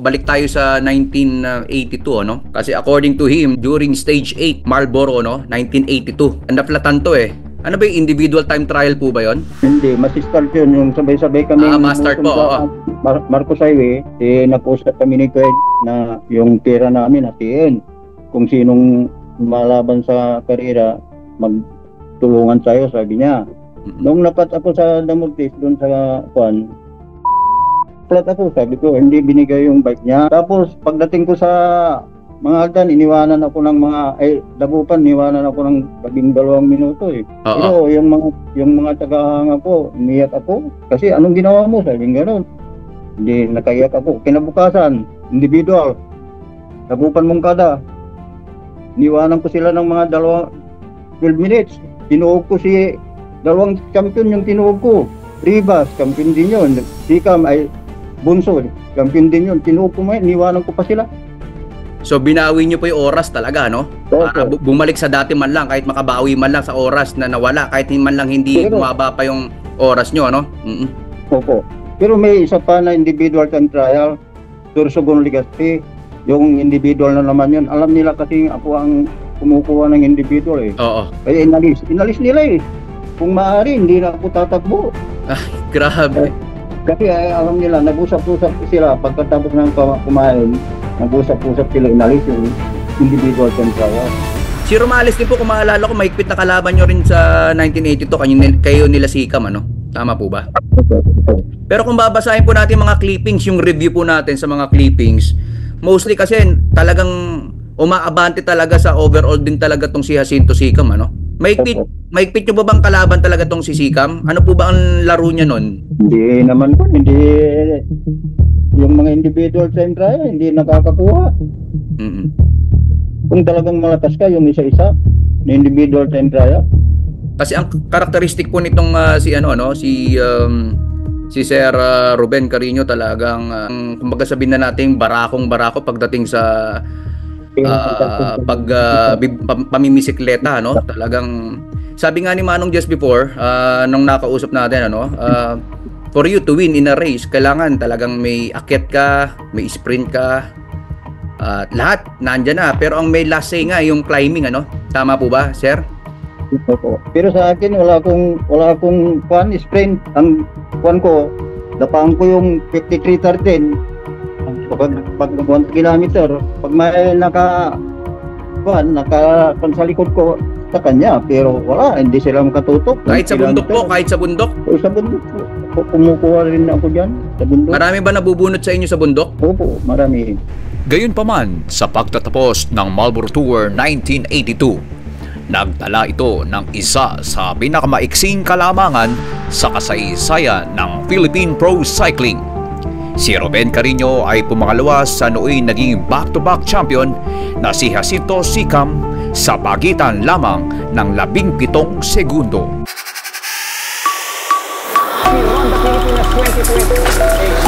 balik tayo sa 1982, ano? Kasi according to him, during stage 8, Marlboro, no? 1982. Naflatan to eh. Ano ba yung individual time trial po ba yon? Hindi, masi-start yun. Yung sabay-sabay kami. Mastart po, oo. Marcos Highway, nag-usap kami ni Kuya na yung tira namin natin. Kung sinong malaban sa karera, magtulungan tayo, sabi niya. Nung napat ako sa Damortis, doon sa Juan, flat ako, sabi ko, hindi binigay yung bike niya. Tapos, pagdating ko sa mga altan, iniwanan ako ng dabupan, iniwanan ako ng 12 minuto eh. Pero yung mga tagahanga ko, umiyak ako. Kasi anong ginawa mo? Sabi gano'n. Hindi, nakaiyak ako. Kinabukasan, individual. Dabupan mong kada. Iniwanan ko sila ng mga 12 minutes. Tinuog ko si dalawang champion yung tinuog ko. Rivas, champion din yun. Sikam ay Bunso, champion din yun. Tinuog ko mo yun, iniwanan ko pa sila. So binawi nyo po yung oras talaga, no? Para bumalik sa dati man lang, kahit makabawi man lang sa oras na nawala, kahit man lang hindi bumaba pa yung oras nyo, no? Opo. Pero may isa pa na individual time trial, Sorsogon Legazpi, yung individual na naman yun. Alam nila kasi ako ang kumukuha ng individual eh. Oo. Kaya inalis nila eh. Kung maaari, hindi na ako tatakbo. Grabe. Kasi alam nila, nag-usap-usap sila pagkatapos ng kumain. Nag-usap-usap sila, inalis yung individual time trial. Si Romales din po, kung maalala ko, mahigpit na kalaban nyo rin sa 1982, kayo nila Sikam, ano? Tama po ba? Pero kung babasahin po natin mga clippings, yung review po natin sa mga clippings, mostly kasi talagang umaabante talaga sa overall din talaga tong si Jacinto Sikam, ano? Mahigpit nyo ba bang kalaban talaga tong si Sikam? Ano po ba ang laro niya nun? Hindi naman po, hindi. Yung mga individual time trial, hindi nakakakuha. Kung talagang malakas ka, yung isa-isa, na individual time trial. Kasi ang karakteristik po nitong si Sir Ruben Carino talagang kumbaga sabihin na natin barakong-barako pagdating sa pamimisikleta, no? Talagang sabi nga ni Manong just before nung nakausap natin, for you to win in a race, kailangan talagang may akyat ka, may sprint ka, lahat nandiyan na. Pero ang may last say nga yung climbing, ano? Tama po ba, sir? Pero sa akin wala akong sprint. Ang ko, dapaan ko yung 53-13. Pag 1 kilometer, pag may naka sa likod ko sa kanya, pero wala, hindi sila makatutok. Kahit sa bundok po, kahit sa bundok? Sa bundok po. Kumukuha rin ako dyan sa bundok. Marami ba nabubunot sa inyo sa bundok? Opo, marami. Gayunpaman, sa pagtatapos ng Marlboro Tour 1982, nagtala ito ng isa sa pinakamaiksing kalamangan sa kasaysayan ng Philippine Pro Cycling. Si Ruben Carino ay pumangalawa sa nooy naging back-to-back champion na si Jacinto Sikam sa pagitan lamang ng 17 segundo. We won the Pilipinas 2020.